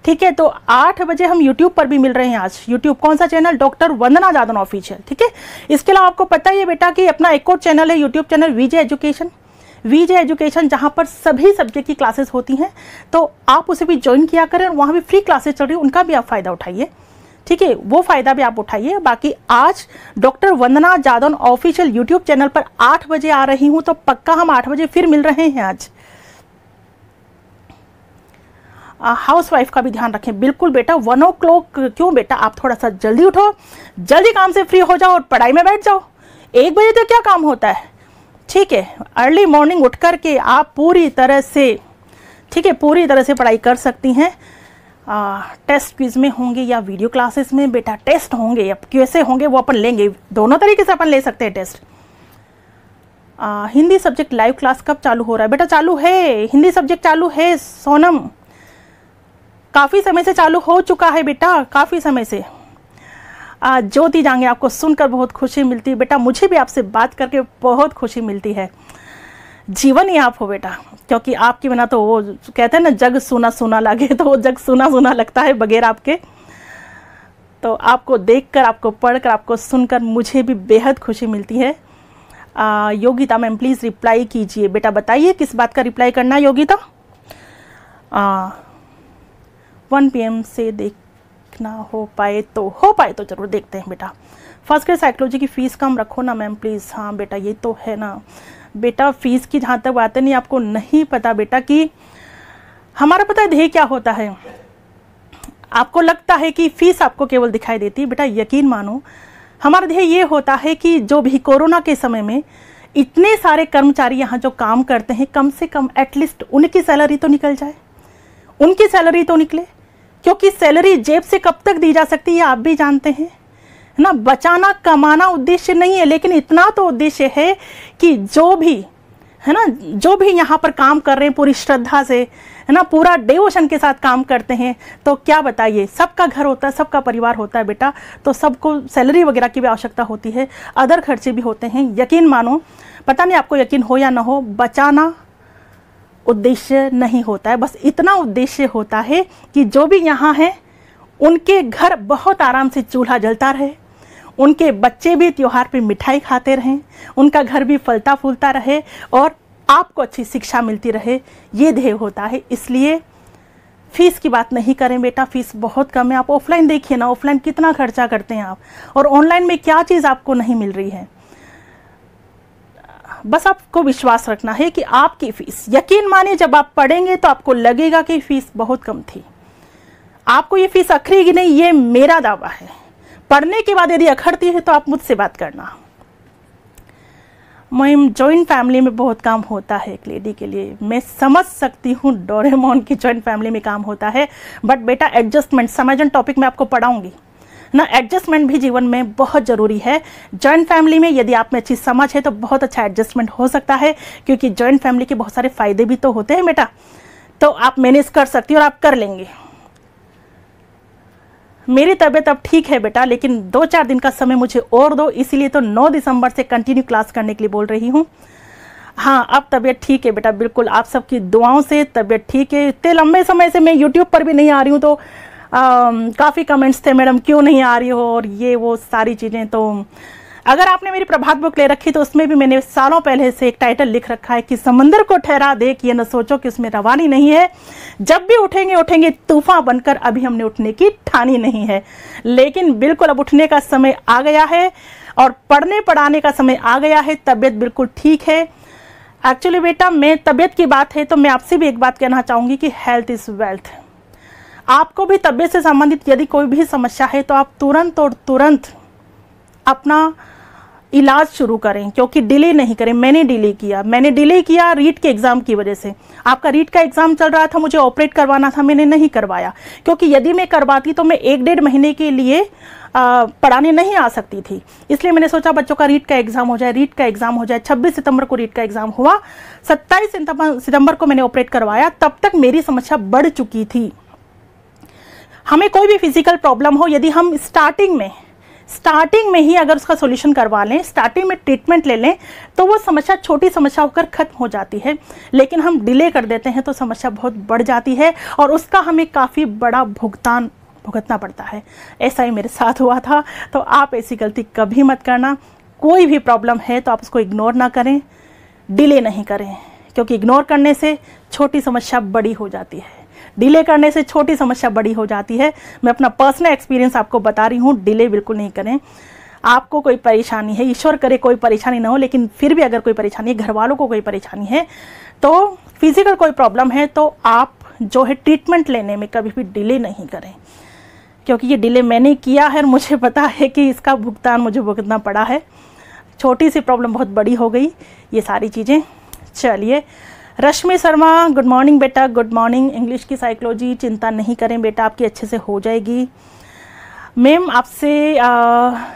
ठीक है। तो 8 बजे हम YouTube पर भी मिल रहे हैं आज। YouTube कौन सा चैनल? डॉक्टर वंदना जादन ऑफिशियल, ठीक है। इसके अलावा आपको पता ही है बेटा कि अपना एक और चैनल है, YouTube चैनल VJ एजुकेशन। वीजे एजुकेशन, जहाँ पर सभी सब्जेक्ट की क्लासेस होती हैं, तो आप उसे भी ज्वाइन किया करें और वहाँ भी फ्री क्लासेस चल रही है, उनका भी आप फ़ायदा उठाइए। ठीक है, वो फ़ायदा भी आप उठाइए। बाकी आज डॉक्टर वंदना जादौन ऑफिशियल यूट्यूब चैनल पर 8 बजे आ रही हूँ, तो पक्का हम 8 बजे फिर मिल रहे हैं आज। हाउस वाइफ का भी ध्यान रखें। बिल्कुल बेटा, 1 o'clock क्यों बेटा, आप थोड़ा सा जल्दी उठो, जल्दी काम से फ्री हो जाओ और पढ़ाई में बैठ जाओ। 1 बजे तो क्या काम होता है। ठीक है, अर्ली मॉर्निंग उठ कर के आप पूरी तरह से, ठीक है, पूरी तरह से पढ़ाई कर सकती हैं। टेस्ट क्विज में होंगे या वीडियो क्लासेस में बेटा टेस्ट होंगे, अब कैसे होंगे वो अपन लेंगे, दोनों तरीके से अपन ले सकते हैं test. Hindi subject live class कब चालू हो रहा है बेटा? चालू है, हिंदी सब्जेक्ट चालू है सोनम, काफ़ी समय से चालू हो चुका है बेटा, काफ़ी समय से। ज्योति जांगे, आपको सुनकर बहुत खुशी मिलती है बेटा, मुझे भी आपसे बात करके बहुत खुशी मिलती है। जीवन ही आप हो बेटा, क्योंकि आपके बिना तो वो कहते हैं ना, जग सुना सुना लगे, तो वो जग सुना सुना लगता है बगैर आपके। तो आपको देखकर, आपको पढ़कर, आपको सुनकर मुझे भी बेहद खुशी मिलती है। योगिता मैम प्लीज़ रिप्लाई कीजिए बेटा, बताइए किस बात का रिप्लाई करना है योगिता? 1 PM से देखना हो पाए तो ज़रूर देखते हैं बेटा। फर्स्ट ग्रेड साइकोलॉजी की फ़ीस कम रखो ना मैम प्लीज़। हाँ बेटा, ये तो है ना बेटा, फ़ीस की जहाँ तक बात है, नहीं आपको नहीं पता बेटा कि हमारा पता है ध्येय क्या होता है। आपको लगता है कि फ़ीस आपको केवल दिखाई देती है, बेटा यकीन मानो हमारा ध्येय ये होता है कि जो भी कोरोना के समय में इतने सारे कर्मचारी यहाँ जो काम करते हैं, कम से कम एटलीस्ट उनकी सैलरी तो निकल जाए, उनकी सैलरी तो निकले, क्योंकि सैलरी जेब से कब तक दी जा सकती है आप भी जानते हैं ना। बचाना कमाना उद्देश्य नहीं है, लेकिन इतना तो उद्देश्य है कि जो भी है ना, जो भी यहाँ पर काम कर रहे हैं पूरी श्रद्धा से, है ना, पूरा डिवोशन के साथ काम करते हैं, तो क्या बताइए, सबका घर होता है, सबका परिवार होता है बेटा, तो सबको सैलरी वगैरह की भी आवश्यकता होती है, अदर खर्चे भी होते हैं। यकीन मानो, पता नहीं आपको यकीन हो या ना हो, बचाना उद्देश्य नहीं होता है, बस इतना उद्देश्य होता है कि जो भी यहाँ हैं उनके घर बहुत आराम से चूल्हा जलता रहे, उनके बच्चे भी त्योहार पे मिठाई खाते रहें, उनका घर भी फलता फूलता रहे और आपको अच्छी शिक्षा मिलती रहे, ये ध्येय होता है। इसलिए फीस की बात नहीं करें बेटा, फीस बहुत कम है। आप ऑफलाइन देखिए ना, ऑफलाइन कितना खर्चा करते हैं आप, और ऑनलाइन में क्या चीज़ आपको नहीं मिल रही है। बस आपको विश्वास रखना है कि आपकी फीस, यकीन मानिए जब आप पढ़ेंगे तो आपको लगेगा कि फीस बहुत कम थी, आपको ये फीस अखरेगी नहीं, ये मेरा दावा है। पढ़ने के बाद यदि अखरती है तो आप मुझसे बात करना। मैम जॉइंट फैमिली में बहुत काम होता है एक लेडी के लिए, मैं समझ सकती हूँ डोरेमोन की जॉइंट फैमिली में काम होता है, बट बेटा एडजस्टमेंट, समाजन टॉपिक में आपको पढ़ाऊंगी ना, एडजस्टमेंट भी जीवन में बहुत ज़रूरी है। जॉइंट फैमिली में यदि आप में अच्छी समझ है तो बहुत अच्छा एडजस्टमेंट हो सकता है, क्योंकि जॉइंट फैमिली के बहुत सारे फ़ायदे भी तो होते हैं बेटा, तो आप मैनेज कर सकती हो और आप कर लेंगे। मेरी तबीयत अब ठीक है बेटा, लेकिन 2-4 दिन का समय मुझे और दो, इसीलिए तो 9 दिसंबर से कंटिन्यू क्लास करने के लिए बोल रही हूँ। हाँ, अब तबीयत ठीक है बेटा, बिल्कुल आप सबकी दुआओं से तबीयत ठीक है। इतने लंबे समय से मैं यूट्यूब पर भी नहीं आ रही हूँ, तो काफ़ी कमेंट्स थे, मैडम क्यों नहीं आ रही हो, और ये वो सारी चीज़ें। तो अगर आपने मेरी प्रभात बुक ले रखी तो उसमें भी मैंने सालों पहले से एक टाइटल लिख रखा है कि समंदर को ठहरा देख, ये न सोचो कि उसमें रवानी नहीं है, जब भी उठेंगे उठेंगे तूफान बनकर, अभी हमने उठने की ठानी नहीं है। लेकिन बिल्कुल अब उठने का समय आ गया है और पढ़ने पढ़ाने का समय आ गया है, तबीयत बिल्कुल ठीक है। एक्चुअली बेटा, मैं तबीयत की बात है तो मैं आपसे भी एक बात कहना चाहूँगी कि हेल्थ इज़ वेल्थ। आपको भी तबीयत से संबंधित यदि कोई भी समस्या है तो आप तुरंत और तुरंत अपना इलाज शुरू करें, क्योंकि डिले नहीं करें। मैंने डिले किया रीट के एग्ज़ाम की वजह से। आपका रीट का एग्ज़ाम चल रहा था, मुझे ऑपरेट करवाना था, मैंने नहीं करवाया, क्योंकि यदि मैं करवाती तो मैं 1-1.5 महीने के लिए पढ़ाने नहीं आ सकती थी। इसलिए मैंने सोचा बच्चों का रीट का एग्ज़ाम हो जाए। 26 सितंबर को रीट का एग्ज़ाम हुआ, 27 सितंबर को मैंने ऑपरेट करवाया। तब तक मेरी समस्या बढ़ चुकी थी। हमें कोई भी फिजिकल प्रॉब्लम हो, यदि हम स्टार्टिंग में ही अगर उसका सॉल्यूशन करवा लें, स्टार्टिंग में ट्रीटमेंट ले लें, तो वो समस्या छोटी समस्या होकर खत्म हो जाती है। लेकिन हम डिले कर देते हैं तो समस्या बहुत बढ़ जाती है और उसका हमें काफ़ी बड़ा भुगतान भुगतना पड़ता है। ऐसा ही मेरे साथ हुआ था, तो आप ऐसी गलती कभी मत करना। कोई भी प्रॉब्लम है तो आप उसको इग्नोर ना करें, डिले नहीं करें। क्योंकि इग्नोर करने से छोटी समस्या बड़ी हो जाती है, डिले करने से छोटी समस्या बड़ी हो जाती है। मैं अपना पर्सनल एक्सपीरियंस आपको बता रही हूँ, डिले बिल्कुल नहीं करें। आपको कोई परेशानी है, ईश्वर करे कोई परेशानी ना हो, लेकिन फिर भी अगर कोई परेशानी है, घर वालों को कोई परेशानी है, तो फिजिकल कोई प्रॉब्लम है, तो आप जो है ट्रीटमेंट लेने में कभी भी डिले नहीं करें, क्योंकि ये डिले मैंने किया है और मुझे पता है कि इसका भुगतान मुझे भुगतना पड़ा है। छोटी सी प्रॉब्लम बहुत बड़ी हो गई, ये सारी चीज़ें। चलिए, रश्मि शर्मा, गुड मॉर्निंग बेटा, गुड मॉर्निंग। इंग्लिश की साइकोलॉजी चिंता नहीं करें बेटा, आपकी अच्छे से हो जाएगी। मैम आपसे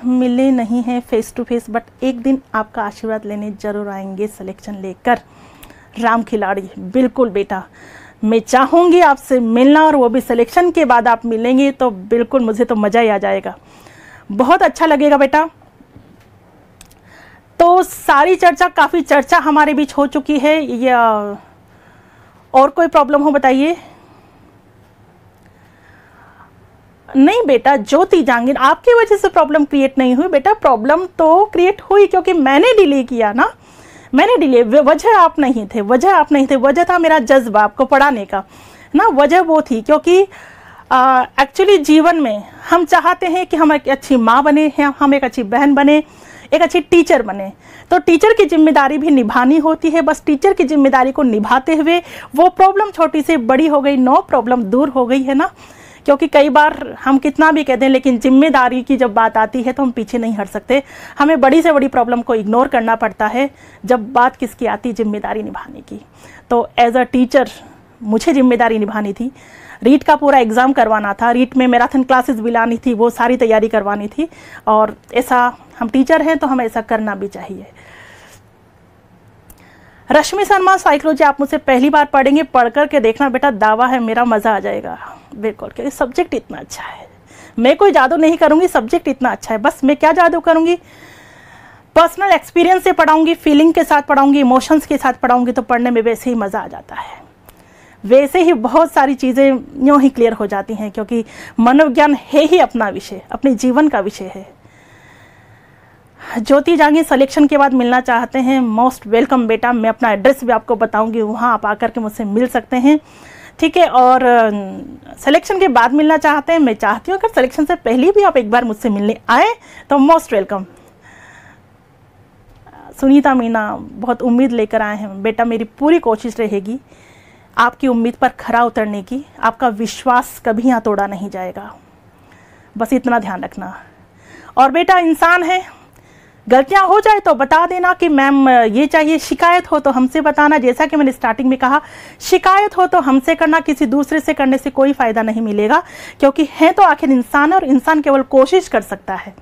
मिले नहीं हैं फेस टू फेस, बट एक दिन आपका आशीर्वाद लेने जरूर आएंगे सिलेक्शन लेकर। राम खिलाड़ी, बिल्कुल बेटा, मैं चाहूँगी आपसे मिलना, और वो भी सिलेक्शन के बाद आप मिलेंगे तो बिल्कुल मुझे तो मज़ा ही आ जाएगा, बहुत अच्छा लगेगा बेटा। तो सारी चर्चा, काफ़ी चर्चा हमारे बीच हो चुकी है, या और कोई प्रॉब्लम हो बताइए। नहीं बेटा, ज्योति जांगिर, आपकी वजह से प्रॉब्लम क्रिएट नहीं हुई बेटा, प्रॉब्लम तो क्रिएट हुई क्योंकि मैंने डिले किया ना, मैंने डिले, वजह आप नहीं थे, वजह आप नहीं थे, वजह था मेरा जज्बा आपको पढ़ाने का ना, वजह वो थी क्योंकि एक्चुअली जीवन में हम चाहते हैं कि हम एक अच्छी माँ बने, हम एक अच्छी बहन बने, एक अच्छी टीचर बने, तो टीचर की जिम्मेदारी भी निभानी होती है। बस टीचर की जिम्मेदारी को निभाते हुए वो प्रॉब्लम छोटी से बड़ी हो गई, नो प्रॉब्लम दूर हो गई है ना, क्योंकि कई बार हम कितना भी कहते हैं, लेकिन जिम्मेदारी की जब बात आती है तो हम पीछे नहीं हट सकते, हमें बड़ी से बड़ी प्रॉब्लम को इग्नोर करना पड़ता है जब बात किसकी आती, जिम्मेदारी निभाने की। तो एज अ टीचर मुझे जिम्मेदारी निभानी थी, रीट का पूरा एग्ज़ाम करवाना था, रीट में मैराथन क्लासेस भी लानी थी, वो सारी तैयारी करवानी थी, और ऐसा हम टीचर हैं तो हमें ऐसा करना भी चाहिए। रश्मि शर्मा, साइकोलॉजी आप मुझसे पहली बार पढ़ेंगे, पढ़ कर के देखना बेटा, दावा है मेरा, मज़ा आ जाएगा बिल्कुल, क्योंकि सब्जेक्ट इतना अच्छा है। मैं कोई जादू नहीं करूँगी, सब्जेक्ट इतना अच्छा है, बस मैं क्या जादू करूँगी, पर्सनल एक्सपीरियंस से पढ़ाऊँगी, फीलिंग के साथ पढ़ाऊँगी, इमोशंस के साथ पढ़ाऊँगी, तो पढ़ने में वैसे ही मज़ा आ जाता है, वैसे ही बहुत सारी चीज़ें यूँ ही क्लियर हो जाती हैं, क्योंकि मनोविज्ञान है ही अपना विषय, अपने जीवन का विषय है। ज्योति जांगी, सिलेक्शन के बाद मिलना चाहते हैं, मोस्ट वेलकम बेटा, मैं अपना एड्रेस भी आपको बताऊंगी, वहाँ आप आकर के मुझसे मिल सकते हैं, ठीक है। और सिलेक्शन के बाद मिलना चाहते हैं, मैं चाहती हूँ अगर सिलेक्शन से पहले भी आप एक बार मुझसे मिलने आए तो मोस्ट वेलकम। सुनीता मीना, बहुत उम्मीद लेकर आए हैं बेटा, मेरी पूरी कोशिश रहेगी आपकी उम्मीद पर खरा उतरने की, आपका विश्वास कभी यहाँ तोड़ा नहीं जाएगा, बस इतना ध्यान रखना। और बेटा इंसान है, गलतियां हो जाए तो बता देना कि मैम ये चाहिए, शिकायत हो तो हमसे बताना, जैसा कि मैंने स्टार्टिंग में कहा, शिकायत हो तो हमसे करना, किसी दूसरे से करने से कोई फायदा नहीं मिलेगा, क्योंकि है तो आखिर इंसान है, और इंसान केवल कोशिश कर सकता है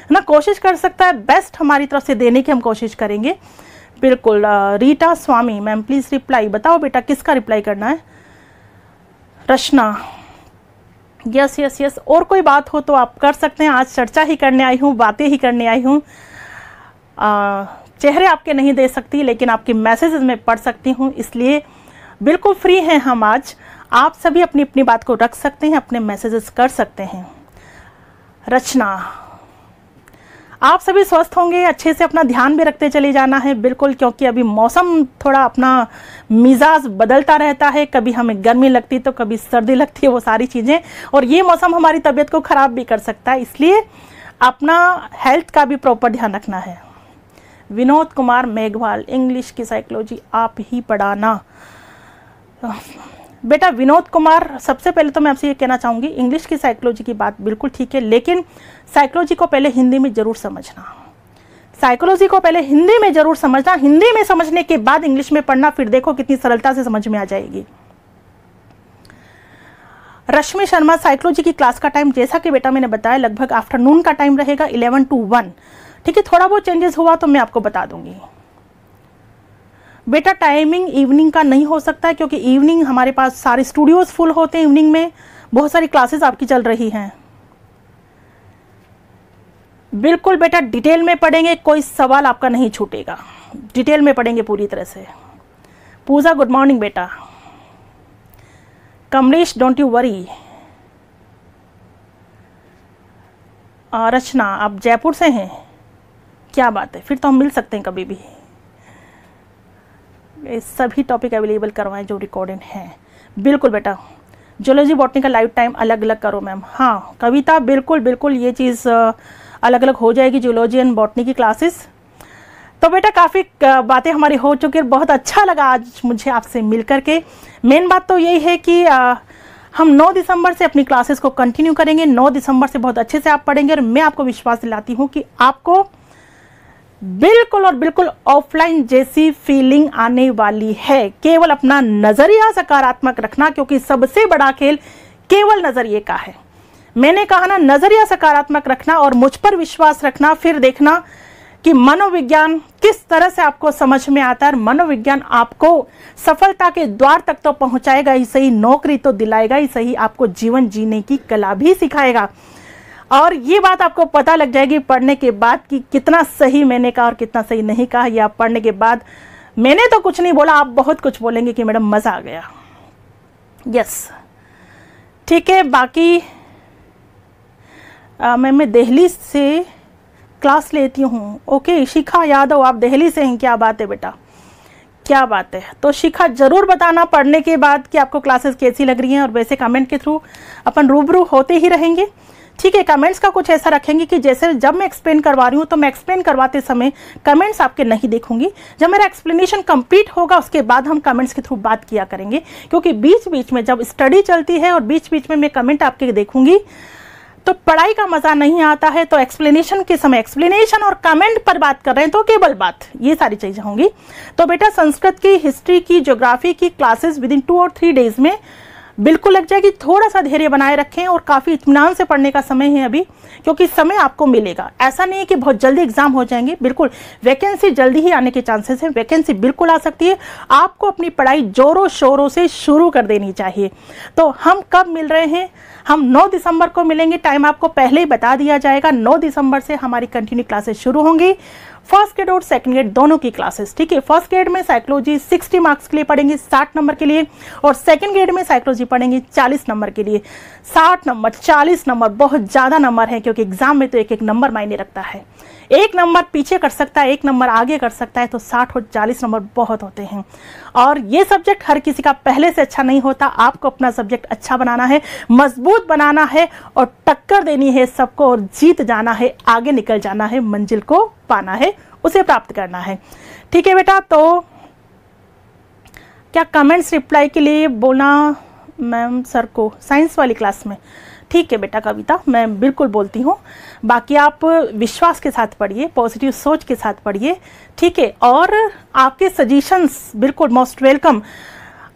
ना, कोशिश कर सकता है, बेस्ट हमारी तरफ से देने की हम कोशिश करेंगे बिल्कुल। रीटा स्वामी, मैम प्लीज़ रिप्लाई, बताओ बेटा किसका रिप्लाई करना है। रचना, यस यस यस, और कोई बात हो तो आप कर सकते हैं, आज चर्चा ही करने आई हूँ, बातें ही करने आई हूँ, चेहरे आपके नहीं दे सकती, लेकिन आपके मैसेजेस में पढ़ सकती हूँ, इसलिए बिल्कुल फ्री हैं हम आज, आप सभी अपनी अपनी बात को रख सकते हैं, अपने मैसेजेस कर सकते हैं। रचना, आप सभी स्वस्थ होंगे, अच्छे से अपना ध्यान भी रखते चले जाना है बिल्कुल, क्योंकि अभी मौसम थोड़ा अपना मिजाज बदलता रहता है, कभी हमें गर्मी लगती तो कभी सर्दी लगती है, वो सारी चीज़ें, और ये मौसम हमारी तबीयत को ख़राब भी कर सकता है, इसलिए अपना हेल्थ का भी प्रॉपर ध्यान रखना है। विनोद कुमार मेघवाल, इंग्लिश की साइकोलॉजी आप ही पढ़ाना। बेटा विनोद कुमार, सबसे पहले तो मैं आपसे ये कहना चाहूँगी, इंग्लिश की साइकोलॉजी की बात बिल्कुल ठीक है, लेकिन साइकोलॉजी को पहले हिंदी में ज़रूर समझना, साइकोलॉजी को पहले हिंदी में ज़रूर समझना, हिंदी में समझने के बाद इंग्लिश में पढ़ना, फिर देखो कितनी सरलता से समझ में आ जाएगी। रश्मि शर्मा, साइकोलॉजी की क्लास का टाइम जैसा कि बेटा मैंने बताया लगभग आफ्टरनून का टाइम रहेगा, 11 to 1, ठीक है, थोड़ा बहुत चेंजेस हुआ तो मैं आपको बता दूंगी। बेटा टाइमिंग इवनिंग का नहीं हो सकता है, क्योंकि इवनिंग हमारे पास सारे स्टूडियोज फुल होते हैं, इवनिंग में बहुत सारी क्लासेस आपकी चल रही हैं। बिल्कुल बेटा डिटेल में पढ़ेंगे, कोई सवाल आपका नहीं छूटेगा, डिटेल में पढ़ेंगे पूरी तरह से। पूजा गुड मॉर्निंग बेटा। Kamlesh don't you worry. Rachna, आप जयपुर से हैं, क्या बात है, फिर तो हम मिल सकते हैं कभी भी। ये सभी टॉपिक अवेलेबल करवाएं जो रिकॉर्डेड हैं। बिल्कुल बेटा, जूलॉजी बॉटनी का लाइफ टाइम अलग अलग करो मैम। हाँ कविता, बिल्कुल बिल्कुल ये चीज़ अलग अलग हो जाएगी, जूलॉजी एंड बॉटनी की क्लासेस। तो बेटा काफ़ी बातें हमारी हो चुकी है, बहुत अच्छा लगा आज मुझे आपसे मिल करके। मेन बात तो यही है कि हम 9 दिसंबर से अपनी क्लासेस को कंटिन्यू करेंगे। 9 दिसंबर से बहुत अच्छे से आप पढ़ेंगे और मैं आपको विश्वास दिलाती हूँ कि आपको बिल्कुल और बिल्कुल ऑफलाइन जैसी फीलिंग आने वाली है। केवल अपना नजरिया सकारात्मक रखना, क्योंकि सबसे बड़ा खेल केवल नजरिए का है। मैंने कहा ना, नजरिया सकारात्मक रखना और मुझ पर विश्वास रखना, फिर देखना कि मनोविज्ञान किस तरह से आपको समझ में आता है। मनोविज्ञान आपको सफलता के द्वार तक तो पहुंचाएगा ही सही, नौकरी तो दिलाएगा ही सही, आपको जीवन जीने की कला भी सिखाएगा। और ये बात आपको पता लग जाएगी पढ़ने के बाद कि कितना सही मैंने कहा और कितना सही नहीं कहा। ये आप पढ़ने के बाद, मैंने तो कुछ नहीं बोला, आप बहुत कुछ बोलेंगे कि मैडम मज़ा आ गया। यस ठीक है। बाकी मैं दिल्ली से क्लास लेती हूँ। ओके शिखा यादव, आप दिल्ली से हैं, क्या बात है बेटा, क्या बात है। तो शिखा जरूर बताना पढ़ने के बाद कि आपको क्लासेस कैसी लग रही हैं, और वैसे कमेंट के थ्रू अपन रूबरू होते ही रहेंगे। ठीक है, कमेंट्स का कुछ ऐसा रखेंगे कि जैसे जब मैं एक्सप्लेन करवा रही हूँ तो मैं एक्सप्लेन करवाते समय कमेंट्स आपके नहीं देखूंगी। जब मेरा एक्सप्लेनेशन कंप्लीट होगा उसके बाद हम कमेंट्स के थ्रू बात किया करेंगे, क्योंकि बीच बीच में जब स्टडी चलती है और बीच बीच में मैं कमेंट आपके देखूंगी तो पढ़ाई का मजा नहीं आता है। तो एक्सप्लेनेशन के समय एक्सप्लेनेशन और कमेंट पर बात कर रहे हैं तो केवल बात, ये सारी चीजें होंगी। तो बेटा संस्कृत की, हिस्ट्री की, ज्योग्राफी की क्लासेस विद इन 2 और 3 डेज में बिल्कुल लग जाएगी। थोड़ा सा धैर्य बनाए रखें और काफी इत्मीनान से पढ़ने का समय है अभी, क्योंकि समय आपको मिलेगा। ऐसा नहीं है कि बहुत जल्दी एग्जाम हो जाएंगे, बिल्कुल वैकेंसी जल्दी ही आने के चांसेस है। वैकेंसी बिल्कुल आ सकती है। आपको अपनी पढ़ाई जोरों शोरों से शुरू कर देनी चाहिए। तो हम कब मिल रहे हैं? हम 9 दिसंबर को मिलेंगे। टाइम आपको पहले ही बता दिया जाएगा। 9 दिसंबर से हमारी कंटिन्यू क्लासेस शुरू होंगी, फर्स्ट ग्रेड और सेकंड ग्रेड दोनों की क्लासेस। ठीक है, फर्स्ट ग्रेड में साइकोलॉजी 60 मार्क्स के लिए पढ़ेंगे 60 नंबर के लिए, और सेकंड ग्रेड में साइकोलॉजी पढ़ेंगे 40 नंबर के लिए। 60 नंबर 40 नंबर बहुत ज्यादा नंबर है, क्योंकि एग्जाम में तो एक एक नंबर मायने रखता है। 1 नंबर पीछे कर सकता है, 1 नंबर आगे कर सकता है, तो 60 और 40 नंबर बहुत होते हैं। और ये सब्जेक्ट हर किसी का पहले से अच्छा नहीं होता। आपको अपना सब्जेक्ट अच्छा बनाना है, मजबूत बनाना है और टक्कर देनी है सबको, और जीत जाना है, आगे निकल जाना है, मंजिल को पाना है, उसे प्राप्त करना है। ठीक है बेटा, तो क्या कमेंट्स रिप्लाई के लिए बोलना मैम सर को साइंस वाली क्लास में? ठीक है बेटा कविता, मैं बिल्कुल बोलती हूँ। बाकी आप विश्वास के साथ पढ़िए, पॉजिटिव सोच के साथ पढ़िए। ठीक है, और आपके सजेशंस बिल्कुल मोस्ट वेलकम।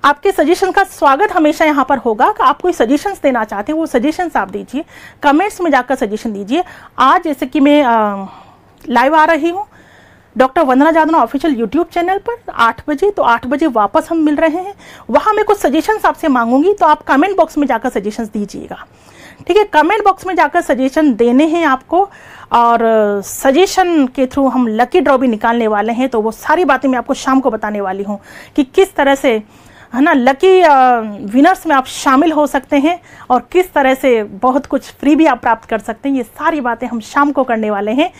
आपके सजेशन का स्वागत हमेशा यहाँ पर होगा। कि आप कोई सजेशंस देना चाहते हैं वो सजेशंस आप दीजिए, कमेंट्स में जाकर सजेशन दीजिए। आज जैसे कि मैं लाइव आ रही हूँ डॉक्टर वंदना जादव ऑफिशियल यूट्यूब चैनल पर 8 बजे, तो 8 बजे वापस हम मिल रहे हैं। वहाँ मैं कुछ सजेशंस आपसे मांगूंगी, तो आप कमेंट बॉक्स में जाकर सजेशंस दीजिएगा। ठीक है, कमेंट बॉक्स में जाकर सजेशन देने हैं आपको, और सजेशन के थ्रू हम लकी ड्रॉ भी निकालने वाले हैं। तो वो सारी बातें मैं आपको शाम को बताने वाली हूँ कि किस तरह से, है ना, लकी विनर्स में आप शामिल हो सकते हैं और किस तरह से बहुत कुछ फ्री भी आप प्राप्त कर सकते हैं। ये सारी बातें हम शाम को करने वाले हैं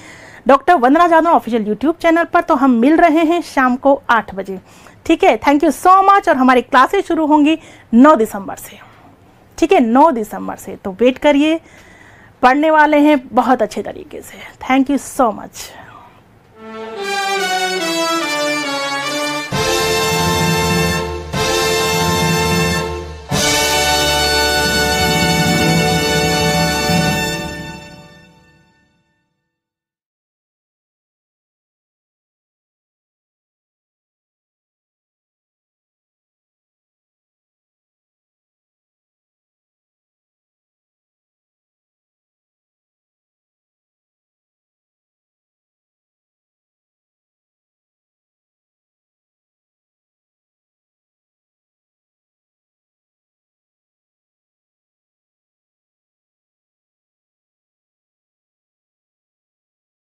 डॉक्टर वंदना जादव ऑफिशियल यूट्यूब चैनल पर। तो हम मिल रहे हैं शाम को 8 बजे। ठीक है, थैंक यू सो मच। और हमारी क्लासेस शुरू होंगी 9 दिसंबर से। ठीक है, 9 दिसंबर से, तो वेट करिए, पढ़ने वाले हैं बहुत अच्छे तरीके से। Thank you so much.